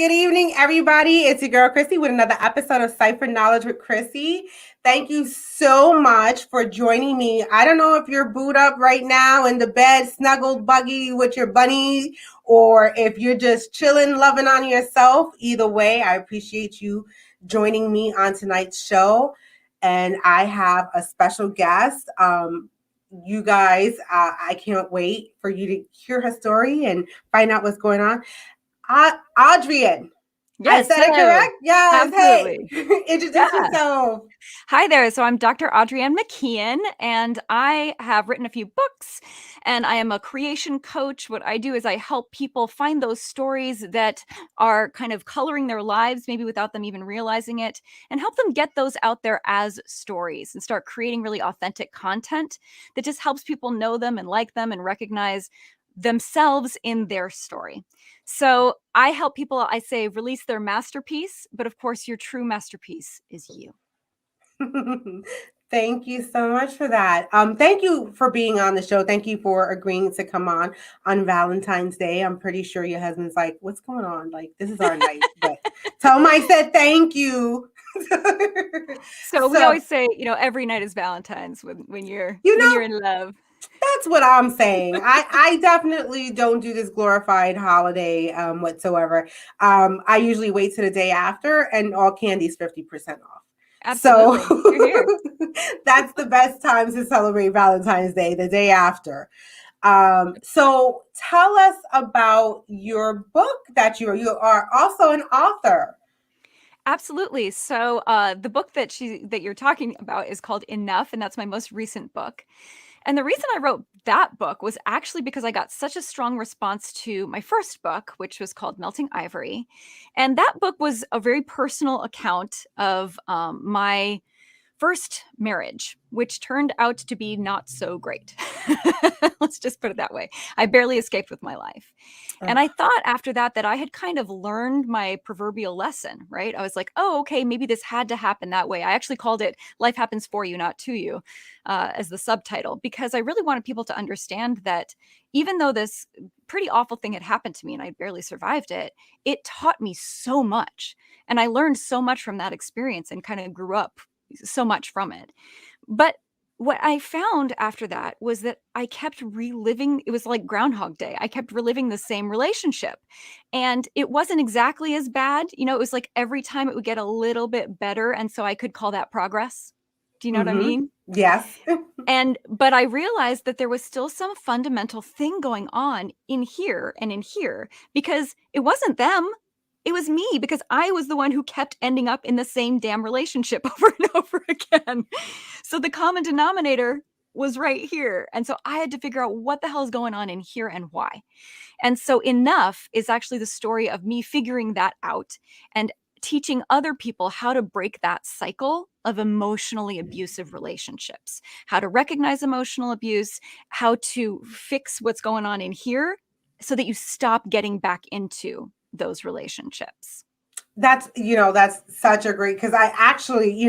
Good evening, everybody. It's your girl, Chrissy, with another episode of Cipher Knowledge with Chrissy. Thank you so much for joining me. I don't know if you're booed up right now in the bed, snuggled buggy with your bunny, or if you're just chilling, loving on yourself. Either way, I appreciate you joining me on tonight's show. And I have a special guest. You guys, I can't wait for you to hear her story and find out what's going on. Adrienne. Yes, I said it hello. correct? Yes. Absolutely. Hey, introduce Yeah. yourself. Hi there. So I'm Dr. Adrienne MacIain, and I have written a few books, and I am a creation coach. What I do is I help people find those stories that are kind of coloring their lives, maybe without them even realizing it, and help them get those out there as stories and start creating really authentic content that just helps people know them and like them and recognize themselves in their story. So I help people, I say, release their masterpiece, but of course, your true masterpiece is you. Thank you so much for that. Thank you for being on the show. Thank you for agreeing to come on Valentine's Day. I'm pretty sure your husband's like, "What's going on? Like, this is our night." But tell him I said thank you. So we So always say, every night is Valentine's when you're you when know, you're in love. that's what I'm saying. I definitely don't do this glorified holiday whatsoever. I usually wait to the day after, and all candy's 50% off. So Absolutely. You're here. that's the best time to celebrate Valentine's Day, the day after. So tell us about your book that you are also an author. Absolutely. So the book that you're talking about is called Enough, and that's my most recent book. And the reason I wrote that book was actually because I got such a strong response to my first book, which was called Melting Ivory. And that book was a very personal account of my first marriage, which turned out to be not so great. Let's just put it that way. I barely escaped with my life. And I thought after that I had kind of learned my proverbial lesson, right? I was like, oh, okay, maybe this had to happen that way. I actually called it Life Happens For You, Not To You, as the subtitle, because I really wanted people to understand that even though this pretty awful thing had happened to me and I barely survived it, it taught me so much. And I learned so much from that experience and kind of grew up so much from it. But what I found after that was that I kept reliving, it was like Groundhog Day. I kept reliving the same relationship. And it wasn't exactly as bad. It was like every time it would get a little bit better. And so I could call that progress. Do you know what I Mm-hmm. mean? Yes. But I realized that there was still some fundamental thing going on in here and in here because it wasn't them. It was me because I was the one who kept ending up in the same damn relationship over and over again. So the common denominator was right here. And so I had to figure out what the hell is going on in here and why. And so Enough is actually the story of me figuring that out and teaching other people how to break that cycle of emotionally abusive relationships, how to recognize emotional abuse, how to fix what's going on in here so that you stop getting back into those relationships. That's such a great, because I actually,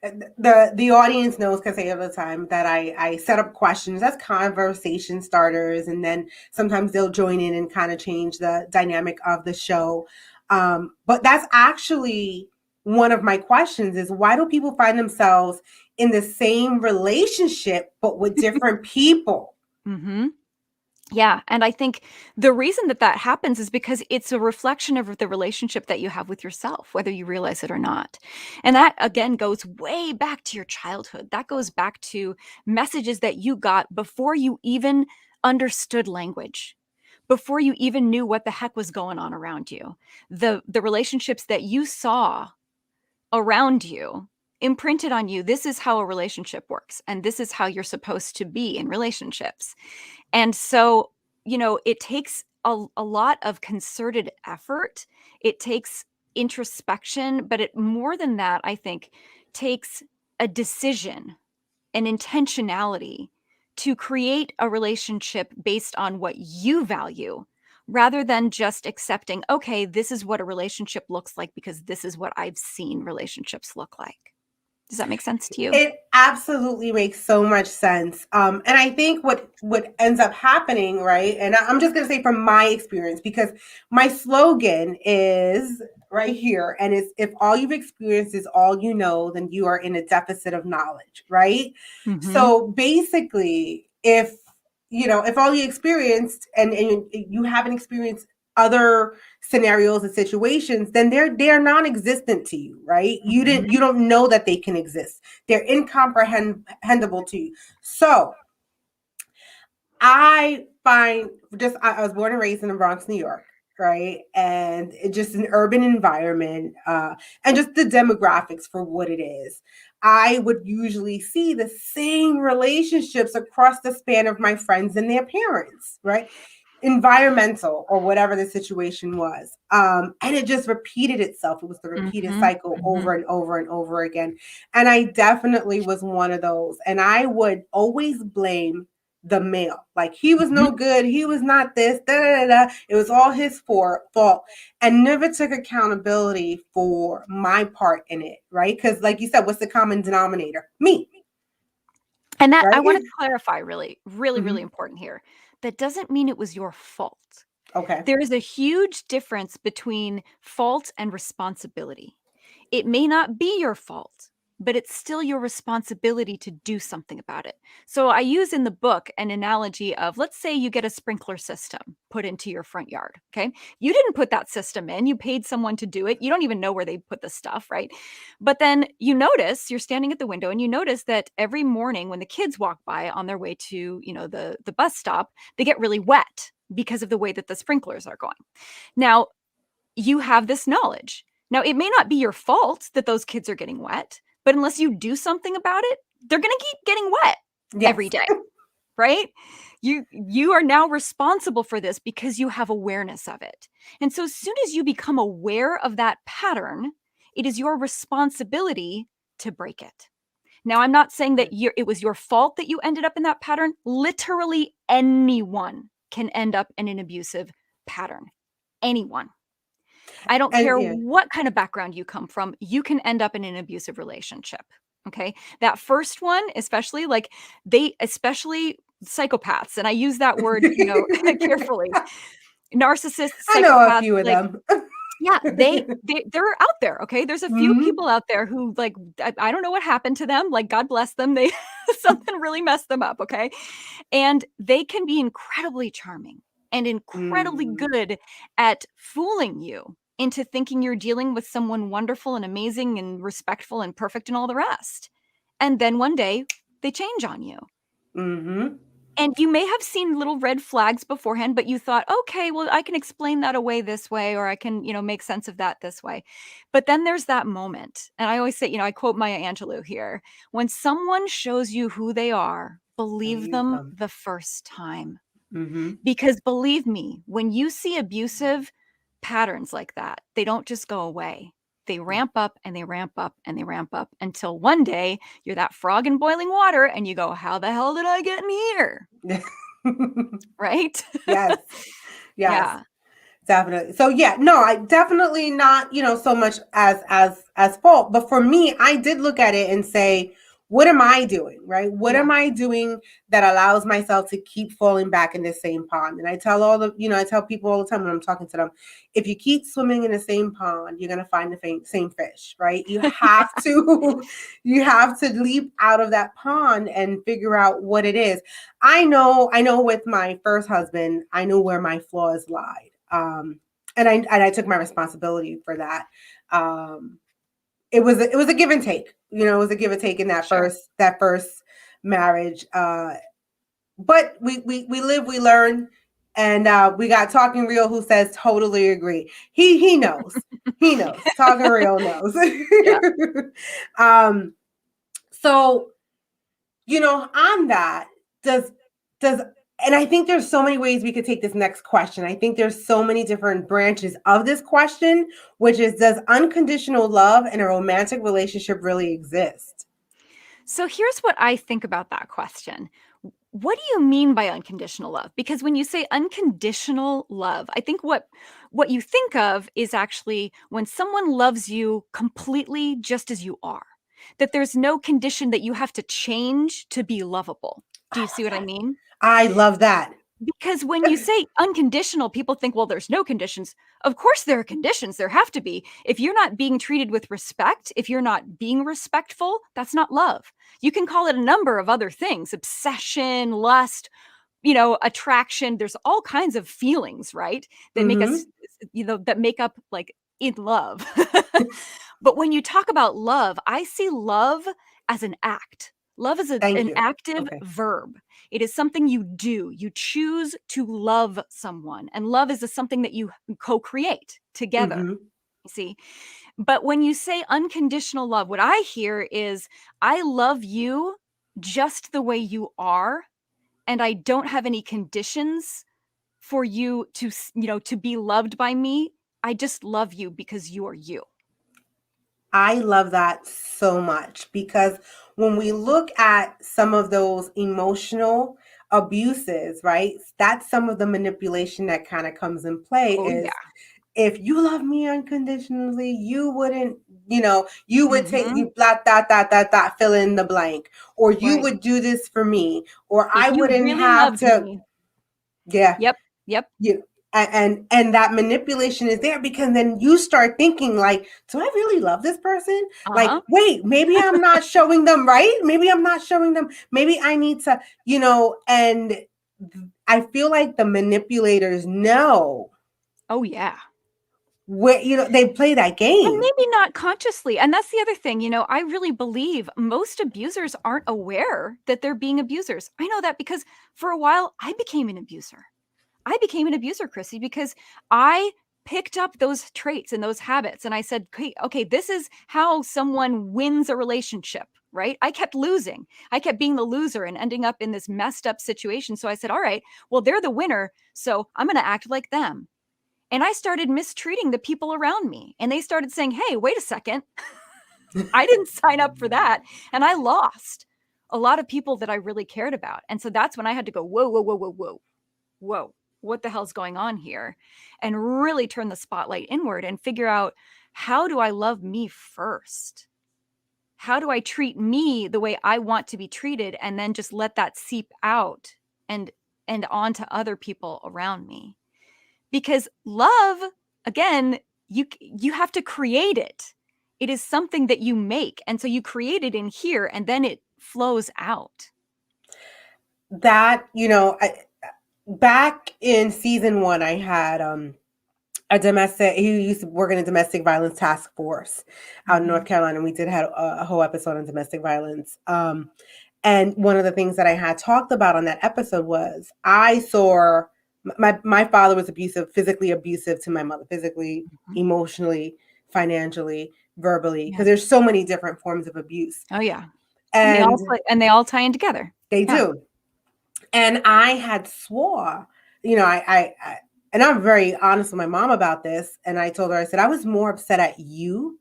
the audience knows, because I have the time that I set up questions as conversation starters, and then sometimes they'll join in and kind of change the dynamic of the show. But that's actually one of my questions: is why do people find themselves in the same relationship but with different people? Mm-hmm. Yeah. And I think the reason that happens is because it's a reflection of the relationship that you have with yourself, whether you realize it or not. And that, again, goes way back to your childhood. That goes back to messages that you got before you even understood language, before you even knew what the heck was going on around you. The relationships that you saw around you imprinted on you. This is how a relationship works. And this is how you're supposed to be in relationships. And so, it takes a lot of concerted effort. It takes introspection, but it more than that, I think, takes a decision, an intentionality to create a relationship based on what you value rather than just accepting, okay, this is what a relationship looks like because this is what I've seen relationships look like. Does that make sense to you? It absolutely makes so much sense. And I think what ends up happening, right? And I'm just going to say from my experience, because my slogan is right here, and it's if all you've experienced is all you know, then you are in a deficit of knowledge, right? Mm-hmm. So basically, if all you experienced and you haven't experienced other scenarios and situations, then they're non-existent to you, right? You don't know that they can exist. They're incomprehensible to you. So I find I was born and raised in the Bronx, New York, right? And just an urban environment, and just the demographics for what it is. I would usually see the same relationships across the span of my friends and their parents, right? Environmental or whatever the situation was. And it just repeated itself. It was the repeated cycle over and over and over again. And I definitely was one of those. And I would always blame the male. Like he was no good. He was not this. Da, da, da, da. It was all his fault, and never took accountability for my part in it. Right? Because, like you said, what's the common denominator? Me. And that right? I want to clarify really, really, really important here. That doesn't mean it was your fault. Okay. There is a huge difference between fault and responsibility. It may not be your fault, but it's still your responsibility to do something about it. So I use in the book an analogy of, let's say you get a sprinkler system put into your front yard, okay? You didn't put that system in, you paid someone to do it. You don't even know where they put the stuff, right? But then you notice, you're standing at the window and you notice that every morning when the kids walk by on their way to, the bus stop, they get really wet because of the way that the sprinklers are going. Now, you have this knowledge. Now, it may not be your fault that those kids are getting wet, but unless you do something about it, they're going to keep getting wet every day, right? You are now responsible for this because you have awareness of it. And so as soon as you become aware of that pattern, it is your responsibility to break it. Now, I'm not saying that it was your fault that you ended up in that pattern. Literally anyone can end up in an abusive pattern. Anyone. I don't care what kind of background you come from, you can end up in an abusive relationship. Okay. That first one, especially especially psychopaths, and I use that word, carefully. Narcissists, psychopaths. I know a few of them. Yeah, they're out there. Okay. There's a few people out there who I don't know what happened to them. Like, God bless them. They something really messed them up. Okay. And they can be incredibly charming and incredibly good at fooling you into thinking you're dealing with someone wonderful and amazing and respectful and perfect and all the rest. And then one day they change on you. And you may have seen little red flags beforehand, but you thought, okay, well, I can explain that away this way, or I can, make sense of that this way. But then there's that moment. And I always say, I quote Maya Angelou here, when someone shows you who they are, believe them the first time. Because believe me, when you see abusive patterns like that, they don't just go away. They ramp up and they ramp up and they ramp up until one day you're that frog in boiling water and you go, how the hell did I get in here? Right? Yes. Yeah. Definitely. So no, I definitely not, so much as fault. But for me, I did look at it and say, what am I doing? Right? What am I doing that allows myself to keep falling back in the same pond? And I tell I tell people all the time when I'm talking to them, if you keep swimming in the same pond, you're gonna find the same fish, right? You have to leap out of that pond and figure out what it is. I know with my first husband, I knew where my flaws lied. And I took my responsibility for that. It was a give and take, it was a give and take in that first marriage. But we live, we learn, and we got Talking Real who says totally agree. He knows, Talking Real knows. So, on that, does and I think there's so many ways we could take this next question. I think there's so many different branches of this question, which is, does unconditional love in a romantic relationship really exist? So here's what I think about that question. What do you mean by unconditional love? Because when you say unconditional love, I think what you think of is actually when someone loves you completely just as you are. that there's no condition that you have to change to be lovable. Do you I see love what I that. mean? I love that. Because when you say unconditional, people think, well, there's no conditions. Of course, there are conditions. There have to be. If you're not being treated with respect, if you're not being respectful, that's not love. You can call it a number of other things: obsession, lust, attraction. There's all kinds of feelings, right? That make Mm-hmm. us, that make up like in love. But when you talk about love, I see love as an act. Love is Thank an you. active Okay. verb. It is something you do. You choose to love someone. And love is something that you co-create together. Mm-hmm. You see? But when you say unconditional love, what I hear is, I love you just the way you are, and I don't have any conditions for you to be loved by me. I just love you because you are you. I love that so much because when we look at some of those emotional abuses, right? That's some of the manipulation that kind of comes in play Oh yeah. is if you love me unconditionally, you wouldn't, you would take Mm-hmm. you blah dot dot dot dot fill in the blank, or you Right. would do this for me, or If I you wouldn't really have loved to, me. yeah, Yep. Yep. you and that manipulation is there because then you start thinking like, do I really love this person? Like, Uh-huh. wait, maybe I'm not showing them right. Maybe I'm not showing them. Maybe I need to, and I feel like the manipulators know Oh yeah. where, they play that And game. maybe not consciously. And that's the other thing, I really believe most abusers aren't aware that they're being abusers. I know that because for a while I became an abuser. I became an abuser, Chrissy, because I picked up those traits and those habits. And I said, okay, this is how someone wins a relationship, right? I kept losing. I kept being the loser and ending up in this messed up situation. So I said, all right, well, they're the winner. So I'm going to act like them. And I started mistreating the people around me. And they started saying, hey, wait a second. I didn't sign up for that. And I lost a lot of people that I really cared about. And so that's when I had to go, whoa, whoa, whoa, whoa, whoa, whoa, what the hell's going on here? And really turn the spotlight inward and figure out, how do I love me first? How do I treat me the way I want to be treated? And then just let that seep out and on to other people around me. Because love, again, you have to create it. It is something that you make. And so you create it in here and then it flows out. That, back in season 1, I had he used to work in a domestic violence task force out in North Carolina. And we did have a whole episode on domestic violence. And one of the things that I had talked about on that episode was I saw my father was abusive, physically abusive to my mother, physically, emotionally, financially, verbally, because there's so many different forms of abuse. Oh yeah. And They all tie in together. they Yeah. do. And I had swore, I and I'm very honest with my mom about this. And I told her, I said, I was more upset at you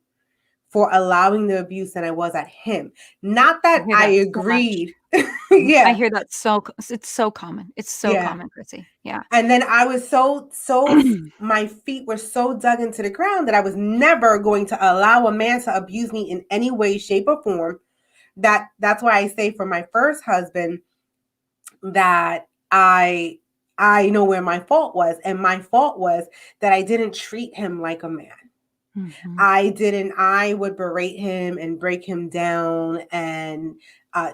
for allowing the abuse than I was at him. Not that I that so agreed. I Yeah. hear that it's so common. It's so Yeah. common, Chrissy. Yeah. And then I was so my feet were so dug into the ground that I was never going to allow a man to abuse me in any way, shape, or form. That's why I say for my first husband that I know where my fault was. And my fault was that I didn't treat him like a man. I would berate him and break him down and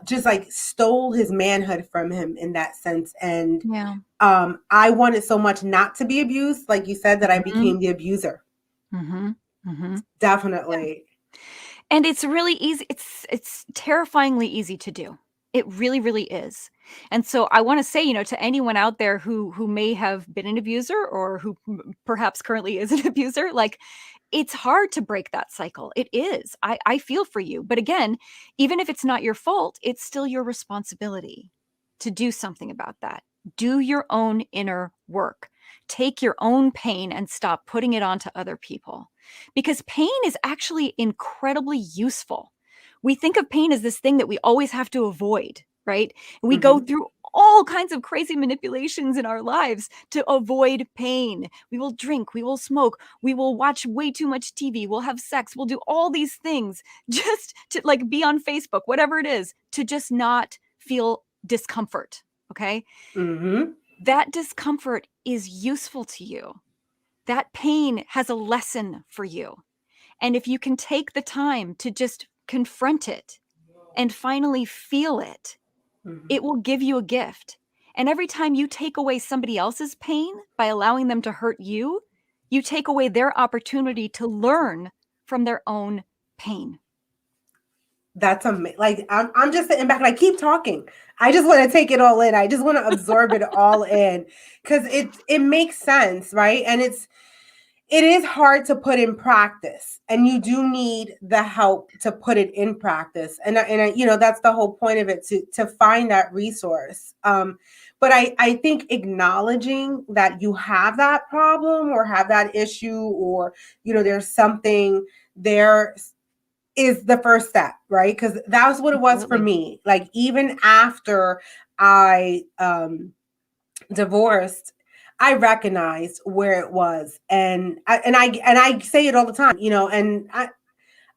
just like stole his manhood from him in that sense. And Yeah. I wanted so much not to be abused, like you said, that I became the abuser. Definitely. And it's really easy. It's terrifyingly easy to do. It really, really is. And so I want to say, to anyone out there who may have been an abuser or who perhaps currently is an abuser, like, it's hard to break that cycle. It is. I feel for you. But again, even if it's not your fault, it's still your responsibility to do something about that. Do your own inner work. Take your own pain and stop putting it onto other people. Because pain is actually incredibly useful. We think of pain as this thing that we always have to avoid, right? We go through all kinds of crazy manipulations in our lives to avoid pain. We will drink, we will smoke, we will watch way too much TV, we'll have sex, we'll do all these things just to like be on Facebook, whatever it is, to just not feel discomfort. Okay. Mm-hmm. That discomfort is useful to you. That pain has a lesson for you. And if you can take the time to just confront it and finally feel it, Mm-hmm. it will give you a gift. And every time you take away somebody else's pain by allowing them to hurt you, you take away their opportunity to learn from their own pain. That's amazing. Like I'm just sitting back and I keep talking. I just want to take it all in. I just want to absorb it all in because it makes sense, right? And it is hard to put in practice, and you do need the help to put it in practice. And you know, that's the whole point of it, to find that resource. But I think acknowledging that you have that problem or have that issue, or you know, there's something there, is the first step, right? Because that's what it was for me. Like even after I divorced, I recognized where it was, and I say it all the time, you know. And I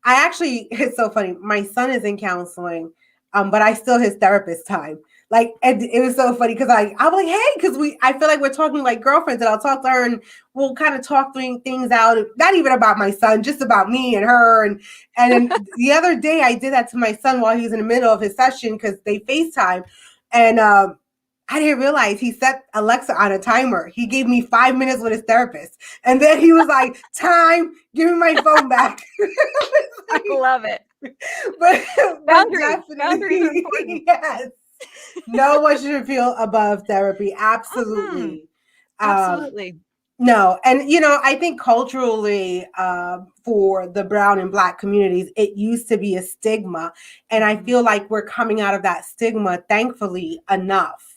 actually, it's so funny. My son is in counseling, but I still his therapist time. Like, and it was so funny because I'm like, hey, because I feel like we're talking like girlfriends, and I'll talk to her and we'll kind of talk things out, not even about my son, just about me and her. And then the other day I did that to my son while he was in the middle of his session because they FaceTime, and I didn't realize he set Alexa on a timer. He gave me 5 minutes with his therapist. And then he was like, time, give me my phone back. I love it. But boundaries are important. Yes. No one should feel above therapy. Absolutely. Absolutely. No. And, you know, I think culturally, for the brown and Black communities, it used to be a stigma. And I feel like we're coming out of that stigma, thankfully, enough.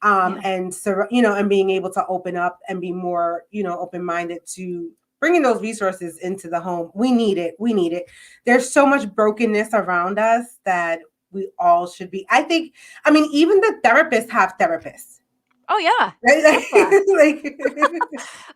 And so, you know, and being able to open up and be more, you know, open-minded to bringing those resources into the home. We need it. We need it. There's so much brokenness around us that we all should be. I mean, even the therapists have therapists. Oh yeah. Like,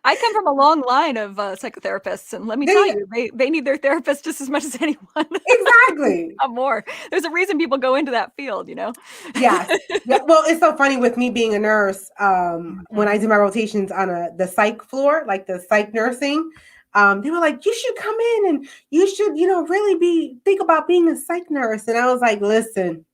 I come from a long line of psychotherapists, and let me tell you, they need their therapist just as much as anyone. Exactly. More. There's a reason people go into that field, you know? Yes. Yeah. Well, it's so funny with me being a nurse. When I did my rotations on the psych floor, like the psych nursing, they were like, you should come in and you should, you know, really think about being a psych nurse. And I was like, listen,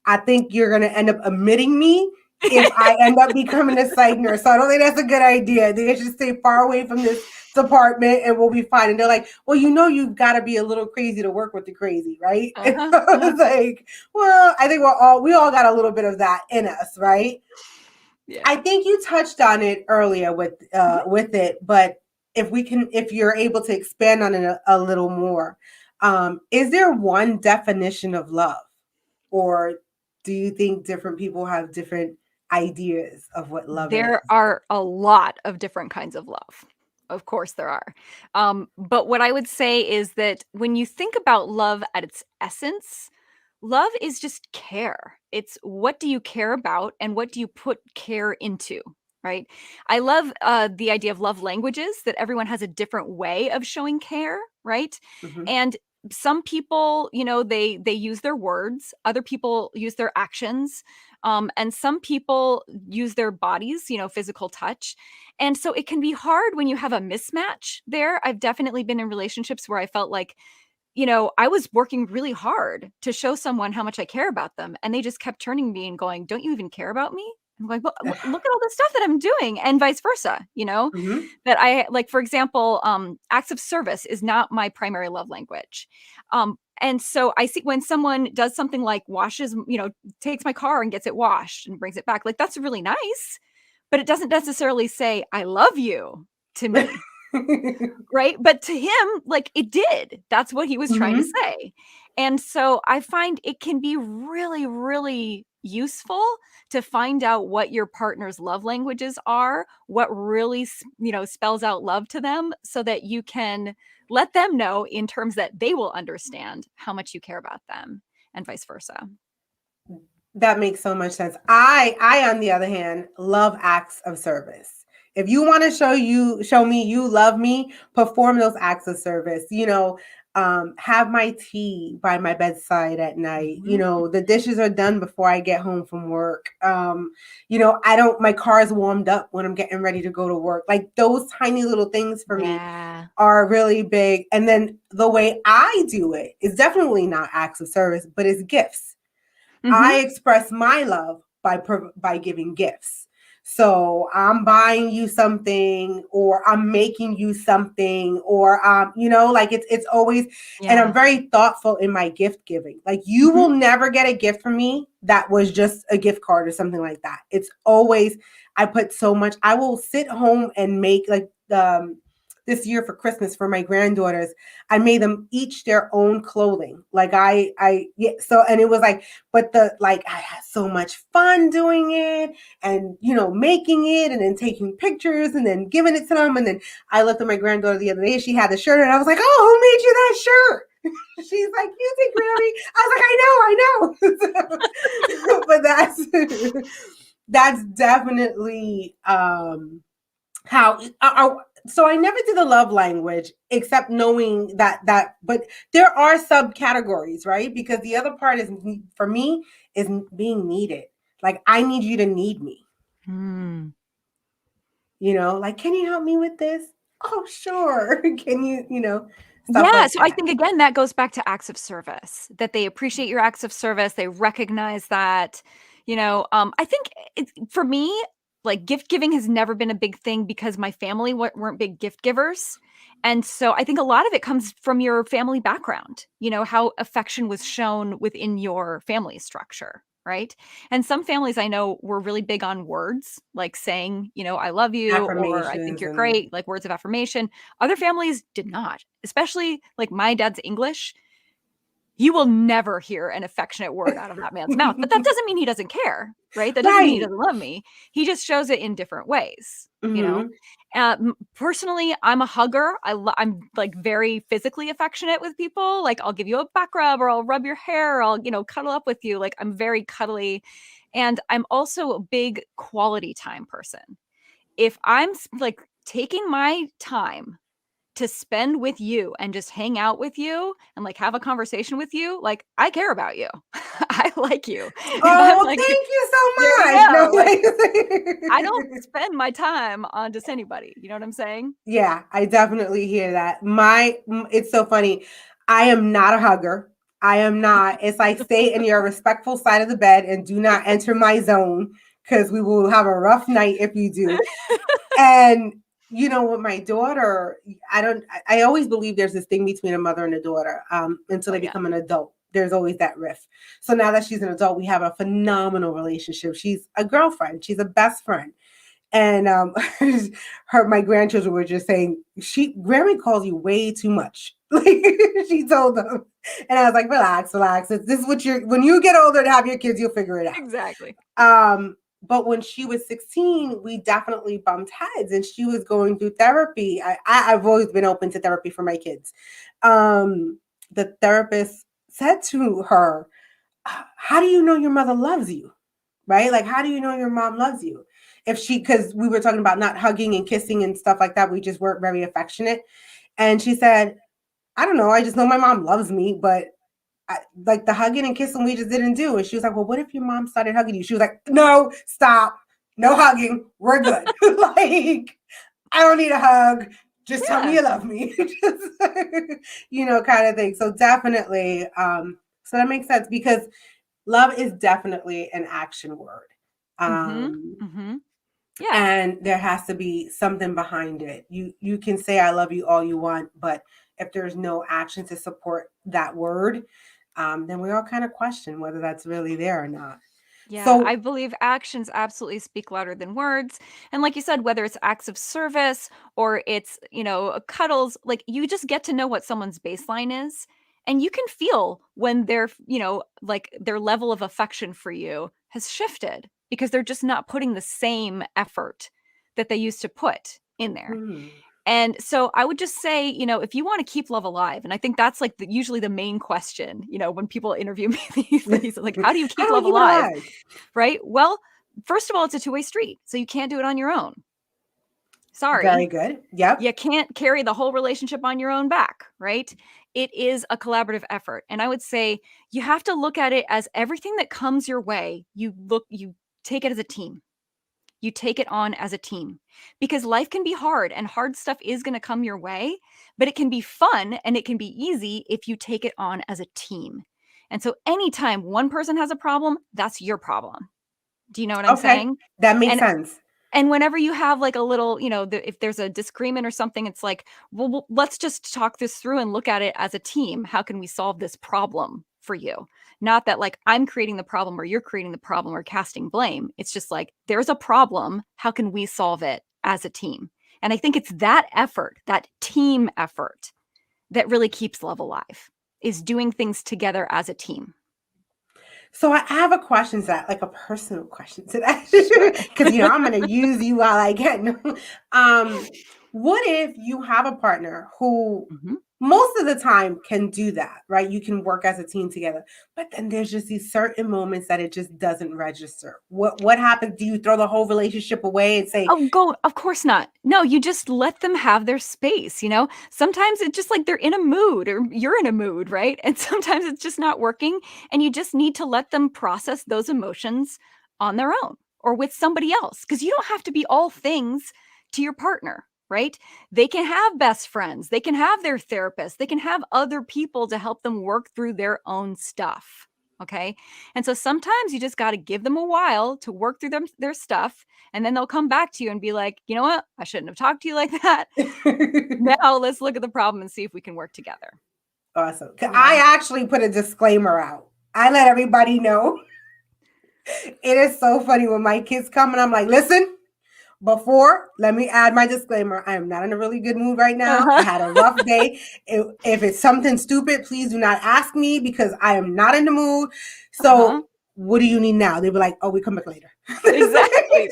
I think you're going to end up omitting me if I end up becoming a psych nurse. So I don't think that's a good idea. They should stay far away from this department and we'll be fine. And they're like, well, you know, you've got to be a little crazy to work with the crazy, right? And I was like, well, I think we all got a little bit of that in us, right? Yeah. I think you touched on it earlier with it, but if you're able to expand on it a little more, is there one definition of love, or do you think different people have different ideas of what love is? There are a lot of different kinds of love. Of course there are. But what I would say is that when you think about love at its essence, love is just care. It's what do you care about and what do you put care into, right? I love the idea of love languages, that everyone has a different way of showing care, right? Mm-hmm. And some people, you know, they use their words, other people use their actions, and some people use their bodies, you know, physical touch. And so it can be hard when you have a mismatch there. I've definitely been in relationships where I felt like, you know, I was working really hard to show someone how much I care about them, and they just kept turning to me and going, don't you even care about me? I'm like, well, look at all the stuff that I'm doing, and vice versa, you know, that I like, for example, acts of service is not my primary love language. And so I see when someone does something like washes, you know, takes my car and gets it washed and brings it back, like that's really nice, but it doesn't necessarily say, I love you to me. Right. But to him, like it did. That's what he was trying to say. And so I find it can be really, really useful to find out what your partner's love languages are, what really, you know, spells out love to them, so that you can let them know in terms that they will understand how much you care about them, and vice versa. That makes so much sense. I on the other hand love acts of service. If you want to show me you love me, perform those acts of service. Have my tea by my bedside at night. Mhm. The dishes are done before I get home from work. I don't my car is warmed up when I'm getting ready to go to work. Like those tiny little things for me Yeah. are really big. And then the way I do it is definitely not acts of service, but it's gifts. Mhm. I express my love by giving gifts. So I'm buying you something, or I'm making you something, or like it's always, and I'm Yeah. very thoughtful in my gift giving. Like you Mhm. will never get a gift from me that was just a gift card or something like that. It's always I put so much. I will sit home and make like this year for Christmas for my granddaughters. I made them each their own clothing. Like yeah, so and it was like but I had so much fun doing it and making it and then taking pictures and then giving it to them. And then I looked at my granddaughter the other day, she had the shirt and I was like, oh, who made you that shirt? She's like, you think, Grammy? I was like, I know. But that's definitely how so I never did a love language except knowing that but there are subcategories, right? Because the other part is for me is being needed. Like I need you to need me. Mm. Like can you help me with this? Oh, sure. Can stuff Yeah, like so I that. think again that goes back to acts of service, that they appreciate your acts of service, they recognize that, I think for me, like gift giving has never been a big thing because my family weren't big gift givers. And so I think a lot of it comes from your family background, how affection was shown within your family structure, right? And some families I know were really big on words, like saying, I love you or I think Affirmations you're and great, like words of affirmation. Other families did not, especially like my dad's English. You will never hear an affectionate word out of that man's mouth, but that doesn't mean he doesn't care, right? That doesn't mean he right. doesn't love me. He just shows it in different ways, you know? Hmm. Personally, I'm a hugger. I'm like very physically affectionate with people. Like I'll give you a back rub or I'll rub your hair. Or I'll, cuddle up with you. Like I'm very cuddly. And I'm also a big quality time person. If I'm like taking my time to spend with you and just hang out with you and like have a conversation with you, like I care about you. I like you. If I'm Oh, like, there you thank you so go. Like I don't much. spend my time on just anybody. You know what I'm saying? Yeah, I definitely hear that. It's so funny. I am not a hugger. I am not. It's like stay in your respectful side of the bed and do not enter my zone because we will have a rough night if you do. And with my daughter, I always believe there's this thing between a mother and a daughter until Oh they yeah. become an adult. There's always that rift. So now that she's an adult, we have a phenomenal relationship. She's a girlfriend. She's a best friend. And my grandchildren were just saying, Grammy calls you way too much. Like she told them. And I was like, relax, relax. This is when you get older to have your kids, you'll figure it out. Exactly. But when she was 16, we definitely bumped heads and she was going through therapy. I've always been open to therapy for my kids. The therapist said to her, how do you know your mother loves you? Right? Like, how do you know your mom loves you? Because we were talking about not hugging and kissing and stuff like that. We just weren't very affectionate. And she said, I don't know. I just know my mom loves me, but like the hugging and kissing we just didn't do. And she was like, well, what if your mom started hugging you? She was like, no, stop. No hugging. We're good. Like, I don't need a hug. Just tell me Yeah. you love me. Just, kind of thing. So definitely, so that makes sense because love is definitely an action word. Mm-hmm. Um, Mm-hmm. Yeah. and there has to be something behind it. You can say I love you all you want, but if there's no action to support that word, then we all kind of question whether that's really there or not. Yeah, I So, believe actions absolutely speak louder than words. And like you said, whether it's acts of service or it's, cuddles, like you just get to know what someone's baseline is. And you can feel when their, like their level of affection for you has shifted because they're just not putting the same effort that they used to put in there. hmm, And so I would just say, if you want to keep love alive, and I think that's like usually the main question, when people interview me these days, like, how do you How keep do we love keep it alive? alive? Right? Well, first of all, it's a two-way street. So you can't do it on your own. Very Sorry. good. Yep. You can't carry the whole relationship on your own back, right? It is a collaborative effort. And I would say you have to look at it as everything that comes your way, you take it as a team. You take it on as a team, because life can be hard and hard stuff is going to come your way, but it can be fun and it can be easy if you take it on as a team. And so anytime one person has a problem, that's your problem. Do you know what I'm Okay. saying? That makes And sense. and whenever you have like a little, if there's a disagreement or something, it's like, well, let's just talk this through and look at it as a team. How can we solve this problem for you? Not that like I'm creating the problem or you're creating the problem or casting blame. It's just like, there's a problem. How can we solve it as a team? And I think it's that effort, that team effort, that really keeps love alive, is doing things together as a team. So I have a question to that, like a personal question to that, Sure. because I'm going to use you while I can. What if you have a partner who Mhm. most of the time can do that, right? You can work as a team together, but then there's just these certain moments that it just doesn't register. What happens? Do you throw the whole relationship away and say, Of course not. No, you just let them have their space, Sometimes it's just like they're in a mood or you're in a mood, right? And sometimes it's just not working, and you just need to let them process those emotions on their own or with somebody else, because you don't have to be all things to your partner, right? They can have best friends, they can have their therapist, they can have other people to help them work through their own stuff. Okay. And so sometimes you just got to give them a while to work through their stuff, and then they'll come back to you and be like, you know what? I shouldn't have talked to you like that. Now let's look at the problem and see if we can work together. awesome? You know? I actually put a disclaimer out. I let everybody know. It is so funny when my kids come and I'm like, listen, let me add my disclaimer. I am not in a really good mood right now. I had a rough day. If it's something stupid, please do not ask me because I am not in the mood. So what do you need now? They'll be like, oh, we come back later. Exactly.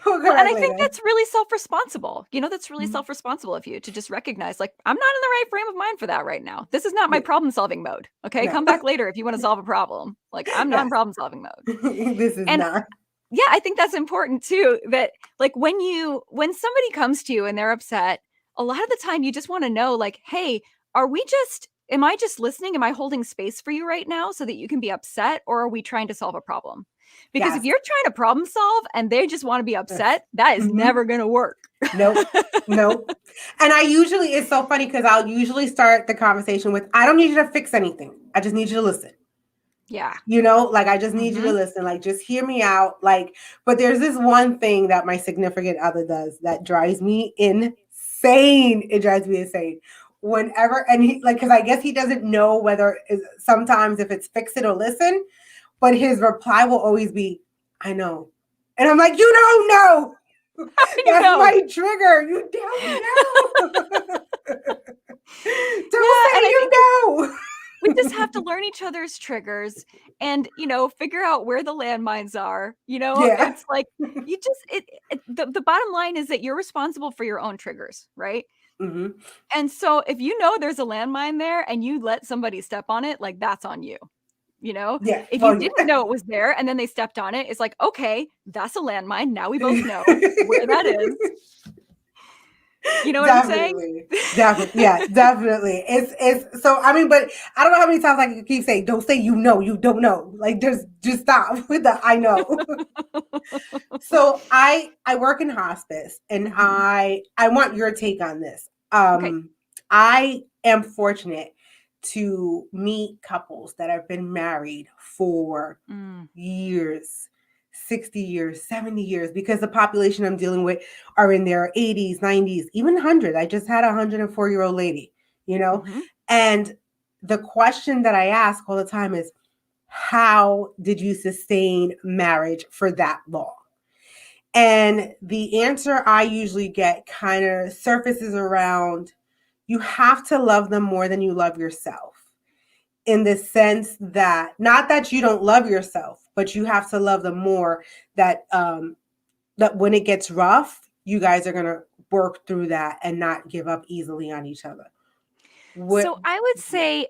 We'll Well, and I later. think that's really self-responsible. That's really self-responsible of you to just recognize, like, I'm not in the right frame of mind for that right now. This is not my problem-solving mode. Okay, No. come back later if you want to solve a problem. Like, I'm not in problem-solving mode. This is And not. yeah, I think that's important too, that like when somebody comes to you and they're upset, a lot of the time you just want to know, like, hey, am I just listening? Am I holding space for you right now so that you can be upset, or are we trying to solve a problem? Because if you're trying to problem solve and they just want to be upset, that is never going to work. Nope. And it's so funny because I'll usually start the conversation with, I don't need you to fix anything. I just need you to listen. Yeah. Like, I just need you to listen, like, just hear me out. Like, but there's this one thing that my significant other does that drives me insane. It drives me insane whenever, and he, like, because I guess he doesn't know whether sometimes if it's fix it or listen, but his reply will always be, I know. And I'm like, you don't know. That's my trigger. You don't know. Don't say you know. We just have to learn each other's triggers and, figure out where the landmines are. It's like you just, the bottom line is that you're responsible for your own triggers, right? Mm-hmm. And so if there's a landmine there and you let somebody step on it, like, that's on you. If you didn't know it was there and then they stepped on it, it's like, okay, that's a landmine. Now we both know where that is. You know what I'm saying? Definitely. Yeah, definitely. It's so, I mean, but I don't know how many times I can keep saying, don't say you don't know. Like, just stop with the I know. So I work in hospice, and I want your take on this. Okay. I am fortunate to meet couples that have been married for years, 60 years, 70 years, because the population I'm dealing with are in their 80s, 90s, even 100. I just had a 104-year-old lady, and the question that I ask all the time is, how did you sustain marriage for that long? And the answer I usually get kind of surfaces around, you have to love them more than you love yourself. In the sense that, not that you don't love yourself, but you have to love them more, that that when it gets rough, you guys are going to work through that and not give up easily on each other? What? So I would say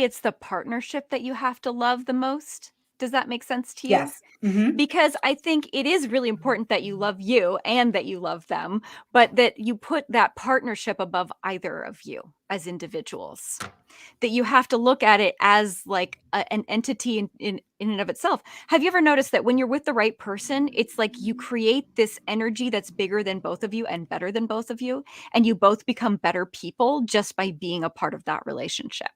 it's the partnership that you have to love the most. Does that make sense to you? Yes. Mm-hmm. Because I think it is really important that you love you and that you love them, but that you put that partnership above either of you as individuals. That you have to look at it as like an entity in and of itself. Have you ever noticed that when you're with the right person, it's like you create this energy that's bigger than both of you and better than both of you, and you both become better people just by being a part of that relationship?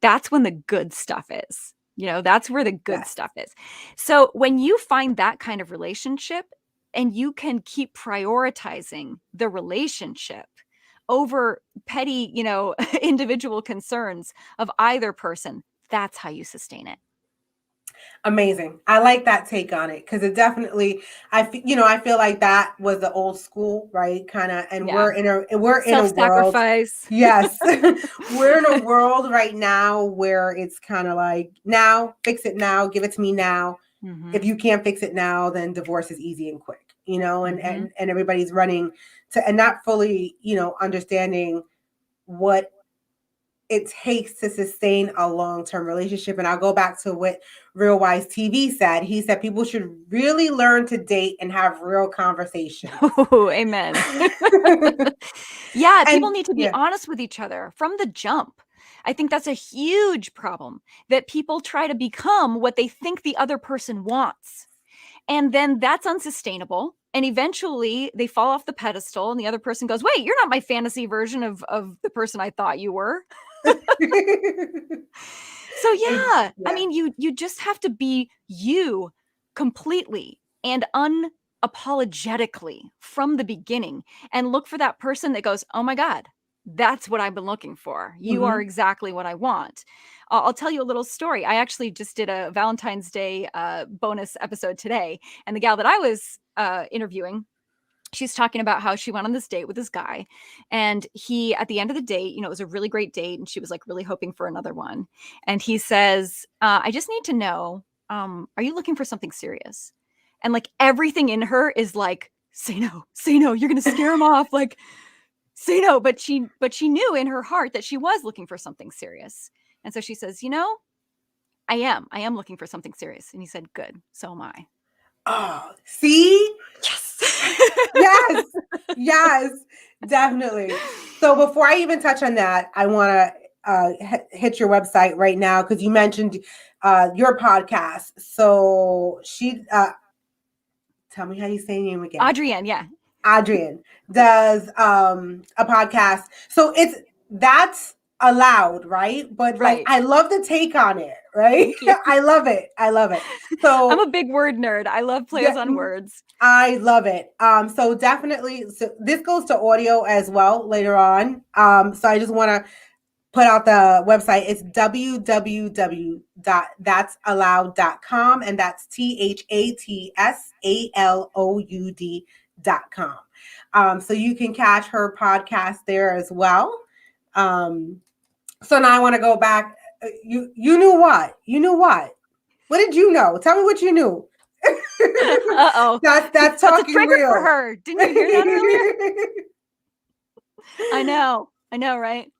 That's when the good stuff is. That's where the good Yes. stuff is. So when you find that kind of relationship and you can keep prioritizing the relationship over petty, individual concerns of either person, that's how you sustain it. Amazing. I like that take on it because it definitely, I feel like that was the old school, right? Kind of, and Yeah. we're in a world. Self-sacrifice. Yes, we're in a world right now where it's kind of like, now, fix it now, give it to me now. Mm-hmm. If you can't fix it now, then divorce is easy and quick, and Mm-hmm. and everybody's running to, and not fully, understanding what it takes to sustain a long-term relationship. And I'll go back to what Real Wise TV said. He said people should really learn to date and have real conversations. Oh, amen. Yeah, people And need to be honest with each other from the jump. I think that's a huge problem, that people try to become what they think the other person wants. And then that's unsustainable. And eventually they fall off the pedestal and the other person goes, wait, you're not my fantasy version of the person I thought you were. So yeah, I mean, you just have to be you completely and unapologetically from the beginning, and look for that person that goes, oh my God, that's what I've been looking for. You are exactly what I want. I'll tell you a little story. I actually just did a Valentine's Day bonus episode today, and the gal that I was interviewing, she's talking about how she went on this date with this guy, and he, at the end of the date, it was a really great date, and she was like really hoping for another one. And he says, I just need to know, are you looking for something serious? And like everything in her is like, say no, you're gonna scare him off, like, say no. But she knew in her heart that she was looking for something serious. And so she says, I am looking for something serious. And he said, good, so am I. Oh, see? Yes. Yes, definitely. So before I even touch on that, I want to hit your website right now because you mentioned your podcast. So tell me how you say your name again. Adrienne, yeah. Adrienne does a podcast. So that's allowed, right? But like, I love the take on it, right? I love it. So I'm a big word nerd. I love plays on words. I love it. So definitely, so this goes to audio as well later on. So I just want to put out the website. It's www.thatsallowed.com, and that's THATSALOUD.com. So you can catch her podcast there as well. So now I want to go back. You knew what? What did you know? Tell me what you knew. Uh-oh. That's talking a real for her. Didn't you hear that earlier? I know, right?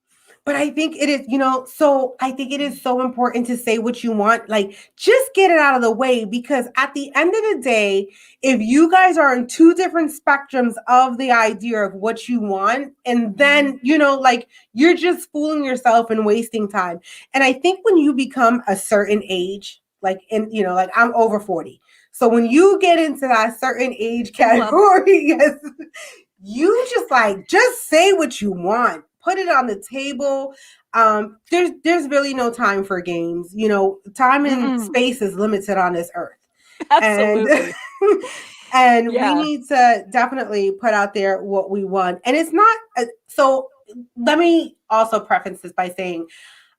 But I think it is, so I think it is so important to say what you want. Like, just get it out of the way, because at the end of the day, if you guys are in two different spectrums of the idea of what you want, and then, like, you're just fooling yourself and wasting time. And I think when you become a certain age, like like I'm over 40. So when you get into that certain age category, yes, you just say what you want. Put it on the table. There's really no time for games. Time and space is limited on this earth. Absolutely. And we need to definitely put out there what we want. And it's not so let me also preface this by saying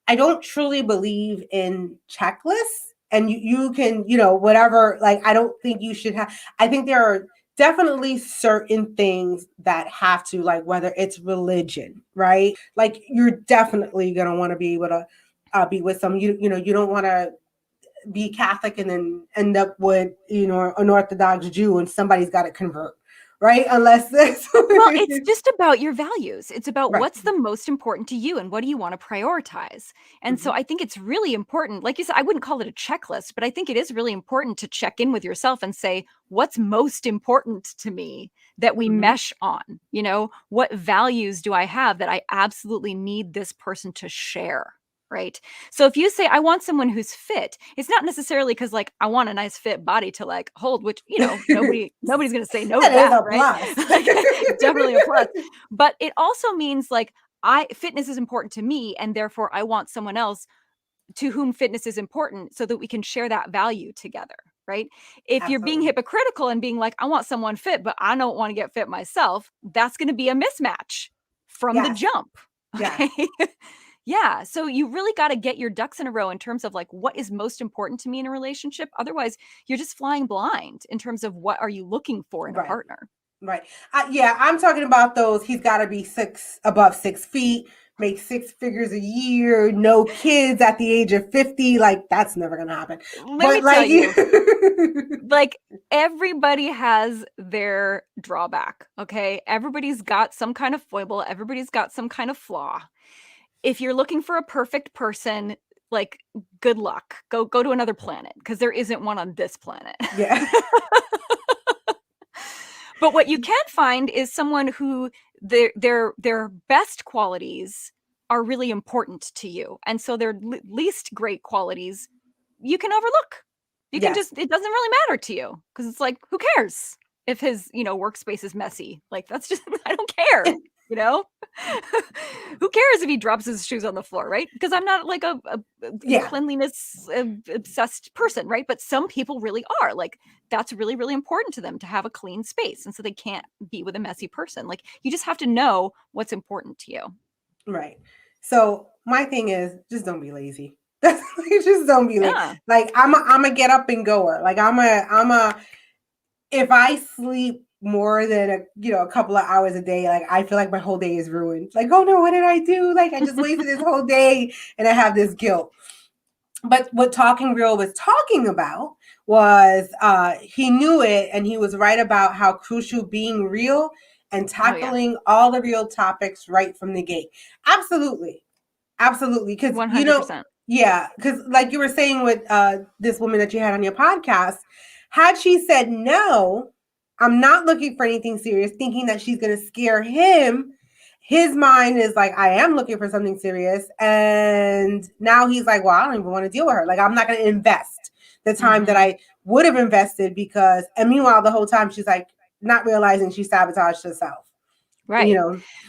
I don't truly believe in checklists. And you can, whatever, like, I don't think you should have. I think there are definitely certain things that have to, like, whether it's religion, right? Like, you're definitely going to want to be able to be with some, you don't want to be Catholic and then end up with, an Orthodox Jew and somebody's got to convert, right? Unless this. Well, it's just about your values. It's about Right. what's the most important to you and what do you want to prioritize. And so Mhm. I think it's really important. Like you said, I wouldn't call it a checklist, but I think it is really important to check in with yourself and say, what's most important to me that we Mhm. mesh on? You know, what values do I have that I absolutely need this person to share? Right. So if you say, I want someone who's fit, it's not necessarily because like I want a nice fit body to like hold, which, you know, nobody's going to say no to That is that. a Right. plus. Like, it's definitely a plus. But it also means like fitness is important to me. And therefore I want someone else to whom fitness is important so that we can share that value together. Right. If you're being Absolutely. hypocritical and being like, I want someone fit, but I don't want to get fit myself, that's going to be a mismatch from the Yes. jump. Yes. Okay. Yeah. So you really got to get your ducks in a row in terms of like what is most important to me in a relationship. Otherwise, you're just flying blind in terms of what are you looking for in a Right. partner. Right. Yeah, I'm talking about those. He's got to be above 6 feet, make six figures a year, no kids at the age of 50. Like, that's never going to happen. Let me But, tell like, you, like everybody has their drawback. Okay. Everybody's got some kind of foible, everybody's got some kind of flaw. If you're looking for a perfect person, like good luck. Go to another planet because there isn't one on this planet. yeah. But what you can find is someone who their best qualities are really important to you. And so their least great qualities you can overlook. You can Yes. just it doesn't really matter to you because it's like who cares if his, workspace is messy? Like that's just I don't care, you know? Who cares if he drops his shoes on the floor, right? Because I'm not like a Yeah. cleanliness obsessed person, right? But some people really are. Like that's really, really important to them to have a clean space. And so they can't be with a messy person. Like you just have to know what's important to you. Right. So, my thing is just don't be lazy. Just don't be lazy. Yeah. Like, I'm a get up and goer. Like, if I sleep more than a couple of hours a day, like I feel like my whole day is ruined. Like, oh no, what did I do? Like I just wasted this whole day and I have this guilt. But what Talking Real was talking about was he knew it and he was right about how crucial being real and tackling all the real topics right from the gate. Absolutely. Absolutely. Because, 100%. yeah, because like you were saying with this woman that you had on your podcast, had she said, no, I'm not looking for anything serious, thinking that she's going to scare him, his mind is like, I am looking for something serious. And now he's like, well, I don't even want to deal with her. Like, I'm not going to invest the time that I would have invested because, and meanwhile, the whole time she's like, not realizing she sabotaged herself. Right.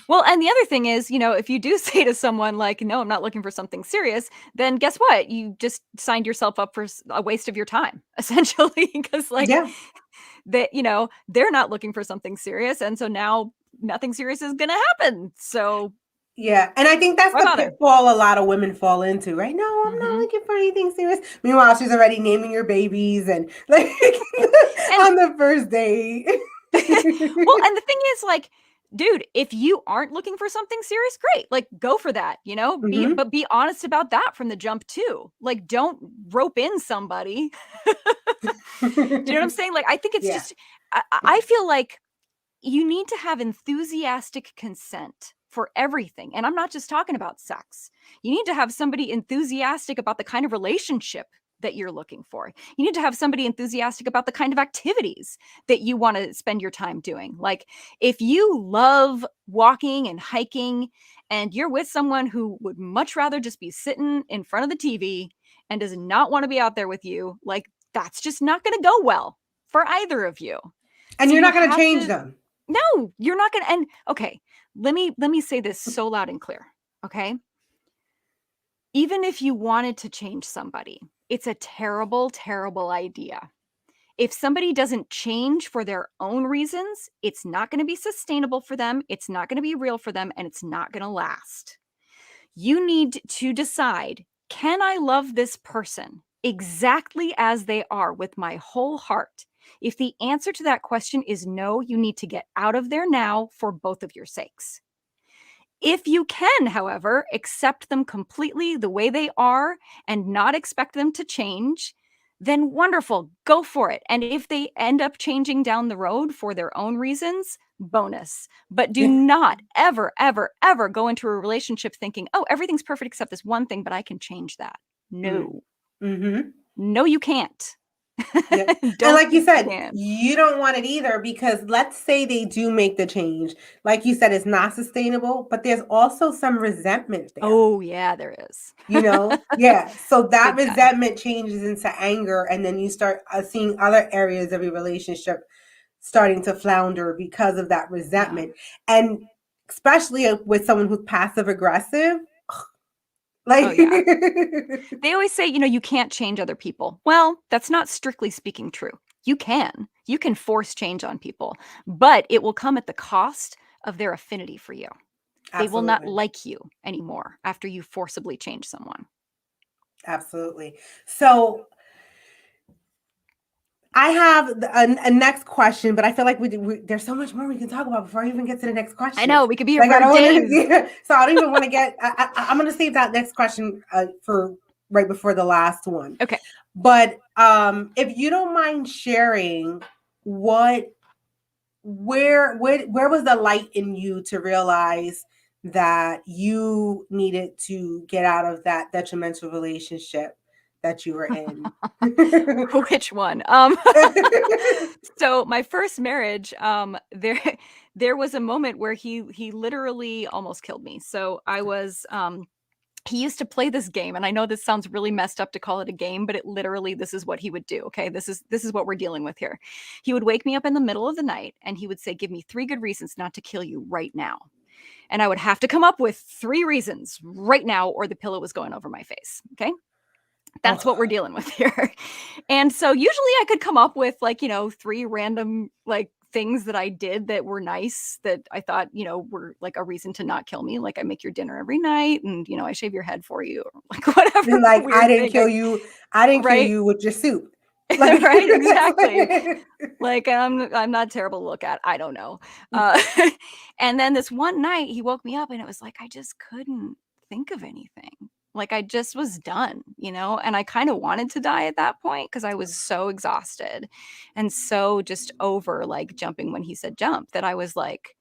Well, and the other thing is, if you do say to someone like, no, I'm not looking for something serious, then guess what? You just signed yourself up for a waste of your time, essentially, because like yeah. that, they're not looking for something serious. And so now nothing serious is going to happen. So Yeah, and I think that's why the bother? pitfall a lot of women fall into, right? No, I'm not looking for anything serious. Meanwhile, she's already naming your babies and like And on the first date. well, and the thing is like, dude, if you aren't looking for something serious, great. Like go for that, Mhm. but be honest about that from the jump too. Like don't rope in somebody. Do you know what I'm saying? Like I think it's Yeah. just I feel like you need to have enthusiastic consent for everything. And I'm not just talking about sex. You need to have somebody enthusiastic about the kind of relationship that you're looking for. You need to have somebody enthusiastic about the kind of activities that you want to spend your time doing. Like if you love walking and hiking and you're with someone who would much rather just be sitting in front of the TV and does not want to be out there with you, like that's just not going to go well for either of you. And So you're you not going to have change to them. no, you're not gonna and okay, let me say this so loud and clear, okay? Even if you wanted to change somebody, it's a terrible, terrible idea. If somebody doesn't change for their own reasons, it's not gonna be sustainable for them, it's not gonna be real for them, and it's not gonna last. You need to decide, can I love this person exactly as they are with my whole heart? If the answer to that question is no, you need to get out of there now for both of your sakes. If you can, however, accept them completely the way they are and not expect them to change, then wonderful, go for it. And if they end up changing down the road for their own reasons, bonus. But do not ever, ever, ever go into a relationship thinking, oh, everything's perfect except this one thing, but I can change that. No. Mm-hmm. No, you can't. Yeah. And like you said, you don't want it either, because let's say they do make the change. Like you said, it's not sustainable, but there's also some resentment there. Oh, yeah, there is. You know? Yeah. So that resentment changes into anger, and then you start seeing other areas of your relationship starting to flounder because of that resentment. Yeah. And especially with someone who's passive aggressive. Like, oh, yeah. They always say, you can't change other people. Well, that's not strictly speaking true. You can force change on people, but it will come at the cost of their affinity for you. Absolutely. They will not like you anymore after you forcibly change someone. Absolutely. So I have a next question, but I feel like there's so much more we can talk about before I even get to the next question. I know, we could be here for days. So I don't even want to get, I'm going to save that next question for right before the last one. Okay. But if you don't mind sharing, where was the light in you to realize that you needed to get out of that detrimental relationship that you were in? Which one? So my first marriage, there was a moment where he literally almost killed me. So I was, he used to play this game, and I know this sounds really messed up to call it a game, but this is what he would do. Okay. This is what we're dealing with here. He would wake me up in the middle of the night and he would say, give me 3 good reasons not to kill you right now. And I would have to come up with 3 reasons right now, or the pillow was going over my face. Okay. That's what we're dealing with here. And so usually I could come up with 3 random things that I did that were nice, that I thought, were like a reason to not kill me. Like, I make your dinner every night, and, I shave your head for you, or whatever. Like, I didn't kill you. I didn't kill you with your soup. Like, right, exactly. Like, I'm not terrible to look at. I don't know. And then this one night he woke me up and it was like, I just couldn't think of anything. Like, I just was done, and I kind of wanted to die at that point because I was so exhausted and so just over jumping when he said jump, that I was like,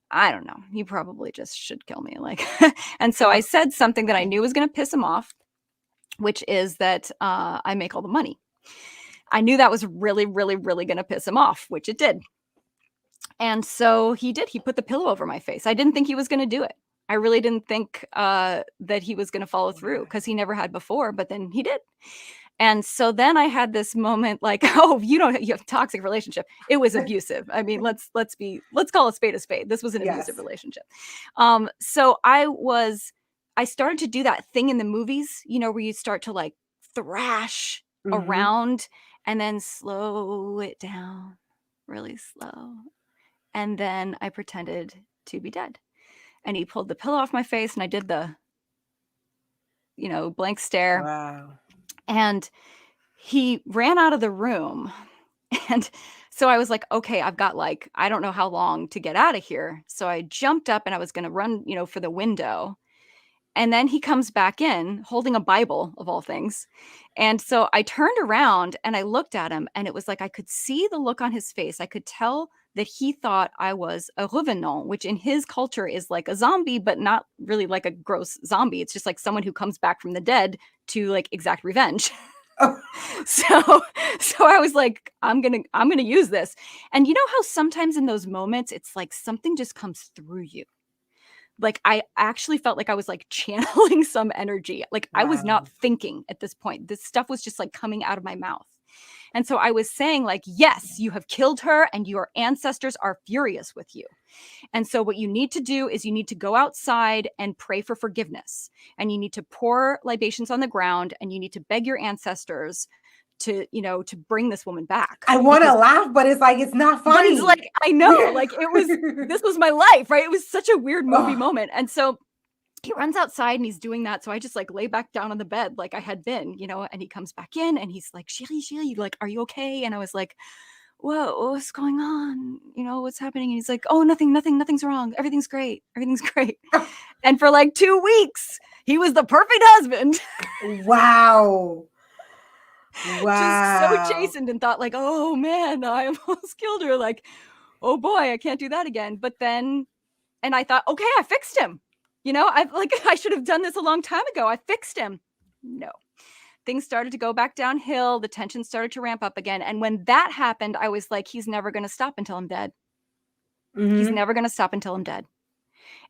I don't know, you probably just should kill me. And so I said something that I knew was going to piss him off, which is that I make all the money. I knew that was really, really, really going to piss him off, which it did. And so he did. He put the pillow over my face. I didn't think he was going to do it. I really didn't think that he was going to follow through, because he never had before, but then he did. And so then I had this moment oh, you have a toxic relationship. It was abusive. I mean, let's call a spade a spade. This was an abusive relationship. So I started to do that thing in the movies, where you start to thrash around and then slow it down really slow. And then I pretended to be dead. And he pulled the pillow off my face, and I did the, blank stare. Wow. And he ran out of the room. And so I was like, okay, I've got I don't know how long to get out of here. So I jumped up and I was going to run, for the window. And then he comes back in holding a Bible, of all things. And so I turned around and I looked at him, and it was like I could see the look on his face. I could tell that he thought I was a revenant, which in his culture is like a zombie, but not really like a gross zombie. It's just like someone who comes back from the dead to exact revenge. Oh. So I was like, I'm gonna use this. And you know how sometimes in those moments, it's like something just comes through you. I actually felt like I was channeling some energy. Wow. I was not thinking at this point. This stuff was just coming out of my mouth. And so I was saying yes, you have killed her and your ancestors are furious with you. And so what you need to do is you need to go outside and pray for forgiveness. And you need to pour libations on the ground, and you need to beg your ancestors to bring this woman back. I want to laugh, but it's it's not funny. But it's I know, this was my life, right? It was such a weird movie moment. And so he runs outside and he's doing that. So I just lay back down on the bed like I had been, and he comes back in and he's like, Chérie, are you okay? And I was like, whoa, what's going on? What's happening? And he's like, oh, nothing's wrong. Everything's great. And for 2 weeks, he was the perfect husband. Wow. just so Wow. chastened and thought like, oh man, I almost killed her. Like, oh boy, I can't do that again. But then, and I thought, okay, I fixed him. I should have done this a long time ago. I fixed him. No. Things started to go back downhill. The tension started to ramp up again. And when that happened, I was like, he's never going to stop until I'm dead. He's never going to stop until I'm dead.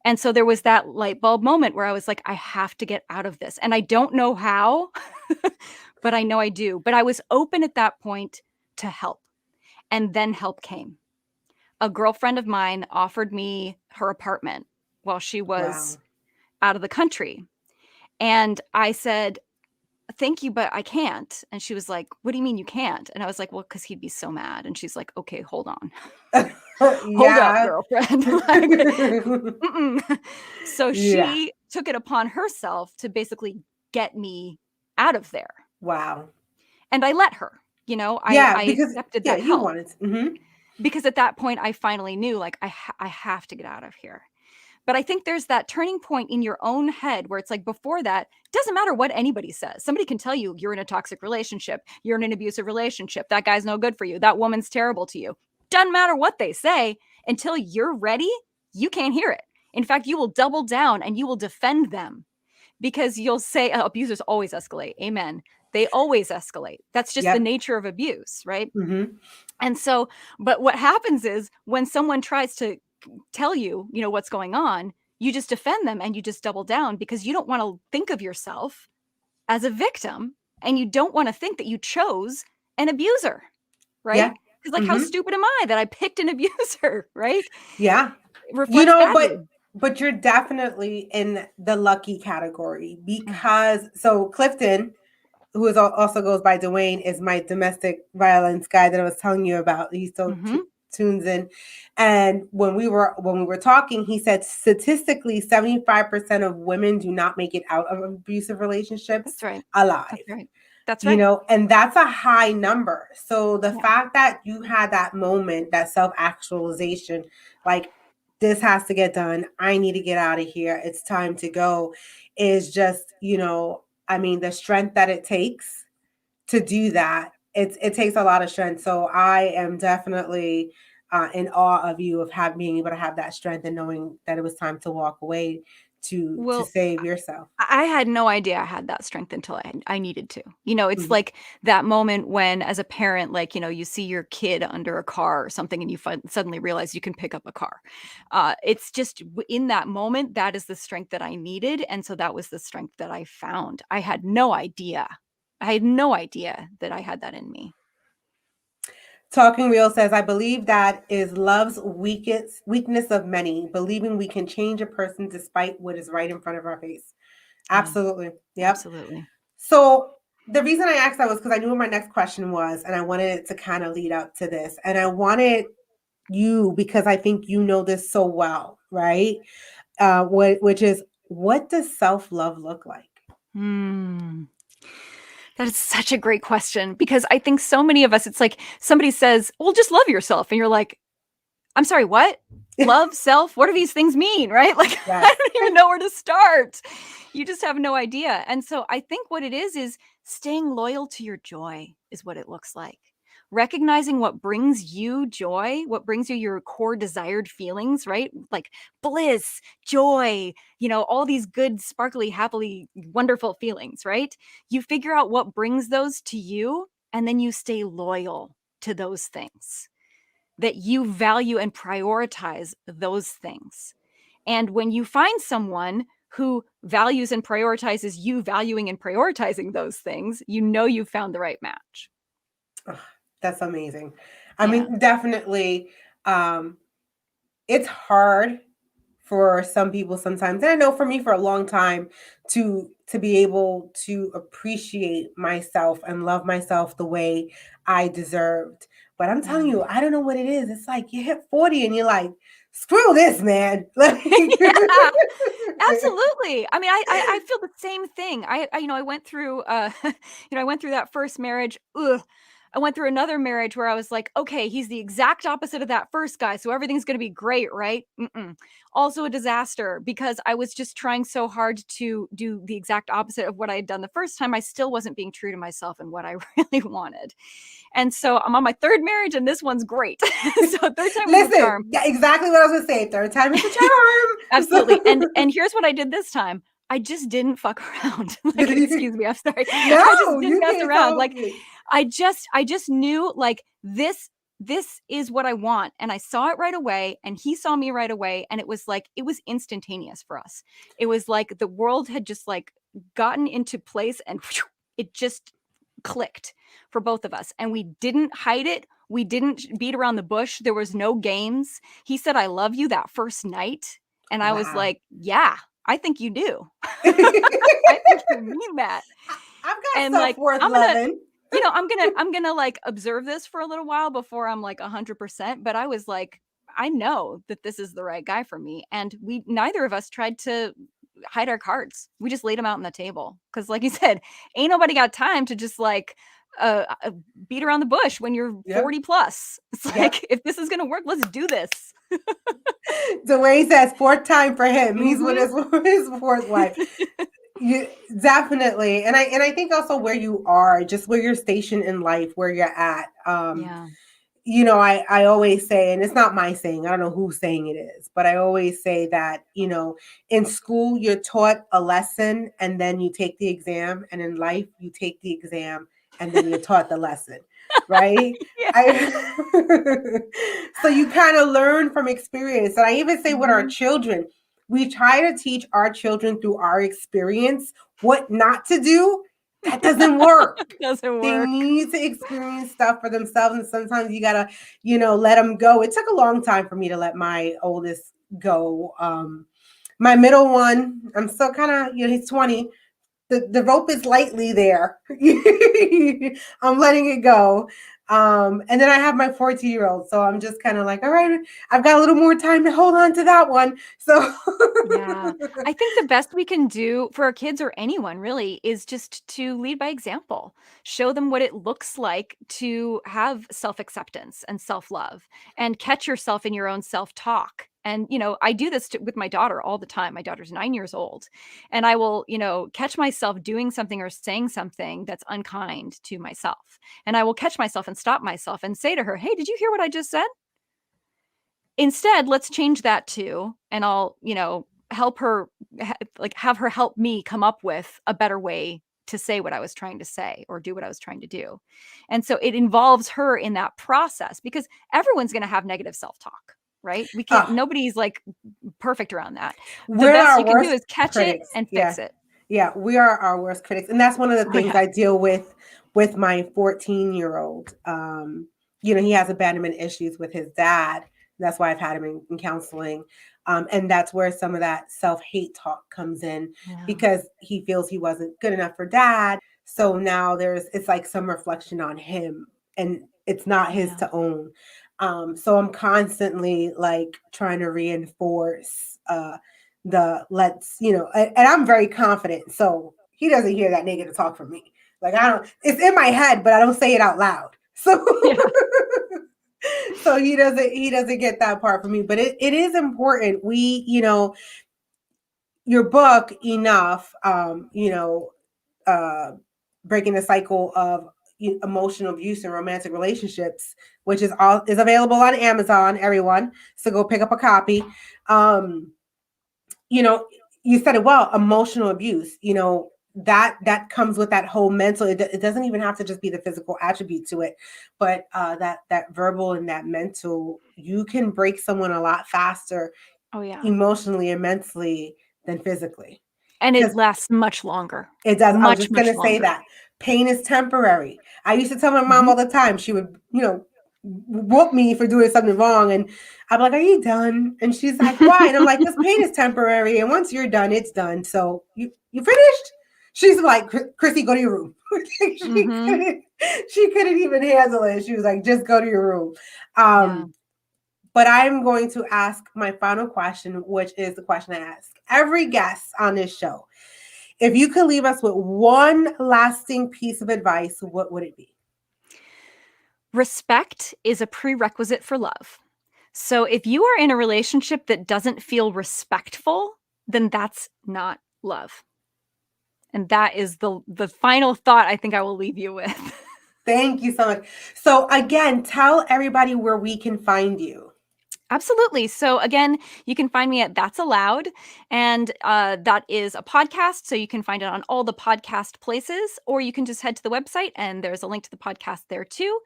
And so there was that light bulb moment where I was like, I have to get out of this. And I don't know how, but I know I do. But I was open at that point to help. And then help came. A girlfriend of mine offered me her apartment while she was out of the country. And I said, thank you, but I can't. And she was like, what do you mean you can't? And I was like, well, because he'd be so mad. And she's like, okay, hold on. Hold up, girlfriend. So she took it upon herself to basically get me out of there. Wow. And I let her, I accepted that help. You wanted because at that point I finally knew, like, I have to get out of here. But I think there's that turning point in your own head where it's like, before that, it doesn't matter what anybody says. Somebody can tell you you're in a toxic relationship, you're in an abusive relationship, that guy's no good for you, that woman's terrible to you. Doesn't matter what they say, until you're ready, you can't hear it. In fact, you will double down and you will defend them, because you'll say, abusers always escalate. Amen. They always escalate. That's just the nature of abuse, right? And so, but what happens is when someone tries to tell you, what's going on, you just defend them and you just double down, because you don't want to think of yourself as a victim, and you don't want to think that you chose an abuser, right? Because like, how stupid am I that I picked an abuser, right? Yeah. But you're definitely in the lucky category, because so Clifton, who is also goes by Dwayne, is my domestic violence guy that I was telling you about. He still tunes in. And when we were talking, he said statistically 75% of women do not make it out of abusive relationships alive. That's right. And that's a high number. So the fact that you had that moment, that self-actualization, like, this has to get done, I need to get out of here, it's time to go, is just, the strength that it takes to do that. It takes a lot of strength. So I am definitely in awe of you, of being able to have that strength and knowing that it was time to walk away to save yourself. I had no idea I had that strength until I needed to. It's like that moment when, as a parent, like, you see your kid under a car or something and you suddenly realize you can pick up a car. It's just in that moment, that is the strength that I needed. And so that was the strength that I found. I had no idea that I had that in me. Talking Real says, I believe that is love's weakness of many, believing we can change a person despite what is right in front of our face. Absolutely. Yep. Absolutely. So the reason I asked that was because I knew what my next question was, and I wanted it to kind of lead up to this. And I wanted you, because I think you know this so well, right? Which is, what does self-love look like? That is such a great question, because I think so many of us, it's like somebody says, well, just love yourself. And you're like, I'm sorry, what? Love, self? What do these things mean? Right? Like, I don't even know where to start. You just have no idea. And so I think what it is staying loyal to your joy is what it looks like. Recognizing what brings you joy, what brings you your core desired feelings, right? Like bliss, joy, all these good, sparkly, happily, wonderful feelings, right? You figure out what brings those to you, and then you stay loyal to those things, that you value and prioritize those things. And when you find someone who values and prioritizes you valuing and prioritizing those things, you've found the right match. That's amazing. I mean, definitely, it's hard for some people sometimes, and I know for me for a long time, to be able to appreciate myself and love myself the way I deserved. But I'm telling you, I don't know what it is. It's like you hit 40 and you're like, screw this, man. Yeah, absolutely. I mean, I feel the same thing. I went through, I went through that first marriage. I went through another marriage where I was like, okay, he's the exact opposite of that first guy, so everything's going to be great, right? Also a disaster, because I was just trying so hard to do the exact opposite of what I had done the first time. I still wasn't being true to myself and what I really wanted. And so I'm on my third marriage, and this one's great. So third time is a charm. Yeah, exactly what I was going to say. Third time is a charm. Absolutely. And here's what I did this time. I just didn't fuck around. Like, excuse me, I'm sorry. No, I just didn't you mess can't around. tell Like, me. I just knew, like, this is what I want. And I saw it right away, and he saw me right away. And it was like, it was instantaneous for us. It was like the world had just like gotten into place, and it just clicked for both of us. And we didn't hide it. We didn't beat around the bush. There was no games. He said, I love you that first night. And I was like, yeah, I think you do. I think you mean that. I've got And stuff like, worth loving. I'm gonna like observe this for a little while before I'm like 100%. But I was like, I know that this is the right guy for me. And neither of us tried to hide our cards. We just laid them out on the table. Cause like you said, ain't nobody got time to just like beat around the bush when you're 40 plus. It's like, if this is gonna work, let's do this. Dwayne says fourth time for him. He's with his fourth wife. Definitely. And I think also where you are, just where you're stationed in life, where you're at. I always say, and it's not my saying, I don't know whose saying it is, but I always say that, in school, you're taught a lesson and then you take the exam, and in life, you take the exam and then you're taught the lesson, right? So you kind of learn from experience. And I even say with our children, we try to teach our children through our experience what not to do. That doesn't work. They need to experience stuff for themselves. And sometimes you gotta, let them go. It took a long time for me to let my oldest go. My middle one, I'm still kind of, he's 20. The rope is lightly there. I'm letting it go. And then I have my 14-year-old. So I'm just kind of like, all right, I've got a little more time to hold on to that one. So yeah, I think the best we can do for our kids, or anyone really, is just to lead by example. Show them what it looks like to have self-acceptance and self-love, and catch yourself in your own self-talk. And, I do this with my daughter all the time. My daughter's 9 years old, and I will, catch myself doing something or saying something that's unkind to myself. And I will catch myself and stop myself and say to her, hey, did you hear what I just said? Instead, let's change that too. And I'll, help her, have her help me come up with a better way to say what I was trying to say or do what I was trying to do. And so it involves her in that process, because everyone's going to have negative self-talk, right? We can't, nobody's like perfect around that. The best you can do is catch it and fix it. Yeah, we are our worst critics. And that's one of the things I deal with my 14-year-old. He has abandonment issues with his dad. That's why I've had him in counseling. And that's where some of that self-hate talk comes in, because he feels he wasn't good enough for dad. So now it's like some reflection on him, and it's not his to own. So I'm constantly like trying to reinforce and I'm very confident. So he doesn't hear that negative talk from me. Like, it's in my head, but I don't say it out loud. So so he doesn't get that part from me, but it is important. Your book, Enough, breaking the cycle of emotional abuse and romantic relationships, which is available on Amazon, everyone. So go pick up a copy. You said it well, emotional abuse, that comes with that whole mental, it doesn't even have to just be the physical attribute to it, but that verbal and that mental, you can break someone a lot faster, emotionally and mentally, than physically. And it lasts much longer. It does. I was just going to say that pain is temporary. I used to tell my mom all the time, she would, whoop me for doing something wrong. And I'm like, are you done? And she's like, why? And I'm like, this pain is temporary. And once you're done, it's done. So you finished? She's like, Chrissy, go to your room. She couldn't even handle it. She was like, just go to your room. But I'm going to ask my final question, which is the question I ask every guest on this show. If you could leave us with one lasting piece of advice, what would it be? Respect is a prerequisite for love. So if you are in a relationship that doesn't feel respectful, then that's not love. And that is the final thought I think I will leave you with. Thank you so much. So again, tell everybody where we can find you. Absolutely. So again, you can find me at That's Allowed, and that is a podcast. So you can find it on all the podcast places, or you can just head to the website and there's a link to the podcast there too.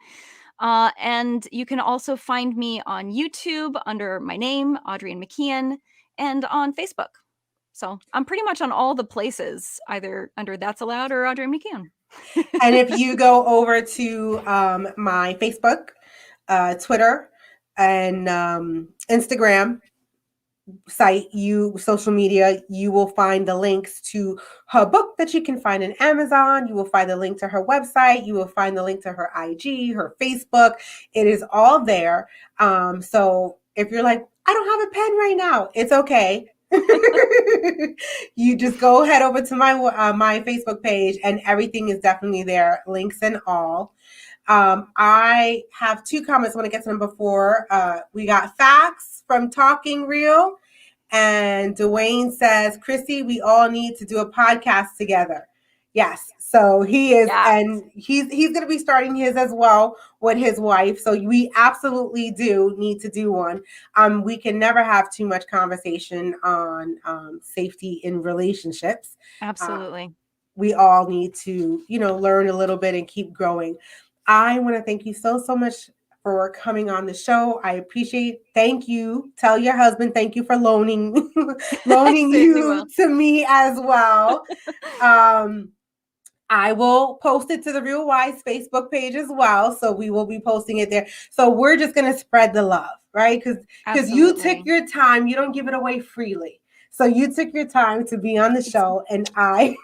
And you can also find me on YouTube under my name, Adrienne MacIain, and on Facebook. So I'm pretty much on all the places, either under That's Allowed or Adrienne MacIain. And if you go over to my Facebook, Twitter, and Instagram site, social media, you will find the links to her book that you can find in Amazon. You will find the link to her website. You will find the link to her IG, her Facebook. It is all there. So if you're like, I don't have a pen right now, it's okay. You just go head over to my Facebook page, and everything is definitely there, links and all. I have 2 comments. I want to get to them before we got facts from Talking Real, and Dwayne says, Chrissy, we all need to do a podcast together. Yes. So he is, Yes. and he's going to be starting his as well with his wife. So we absolutely do need to do one. We can never have too much conversation on safety in relationships. Absolutely. We all need to, learn a little bit and keep growing. I want to thank you so much for coming on the show. I appreciate. Thank you. Tell your husband thank you for loaning you to me as well. I will post it to the Real Wise Facebook page as well. So we will be posting it there. So we're just going to spread the love, right? Because you took your time. You don't give it away freely. So you took your time to be on the show, and I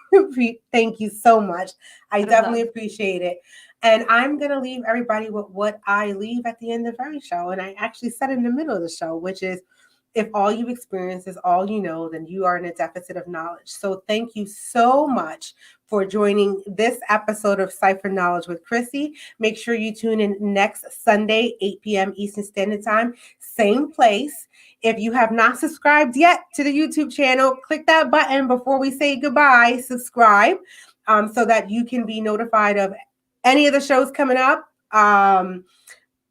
thank you so much. I definitely appreciate it. And I'm going to leave everybody with what I leave at the end of every show. And I actually said in the middle of the show, which is, if all you've experienced is all you know, then you are in a deficit of knowledge. So thank you so much for joining this episode of Cipher Knowledge with Chrissy. Make sure you tune in next Sunday, 8 p.m. Eastern Standard Time, same place. If you have not subscribed yet to the YouTube channel, click that button before we say goodbye, subscribe, so that you can be notified of any of the shows coming up.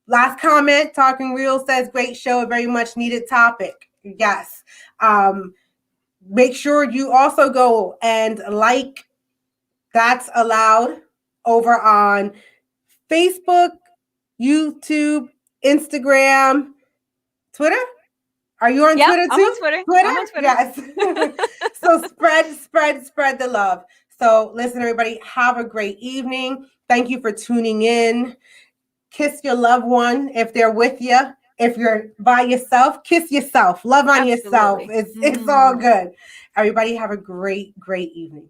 Last comment, Talking Real says, great show, a very much needed topic. Yes. Make sure you also go and like That's Allowed over on Facebook, YouTube, Instagram, Twitter. Are you on Twitter too? I'm on Twitter. I'm on Twitter. Yes. So spread the love. So listen, everybody, have a great evening. Thank you for tuning in. Kiss your loved one if they're with you. If you're by yourself, kiss yourself. Love on yourself. It's all good. Everybody have a great evening.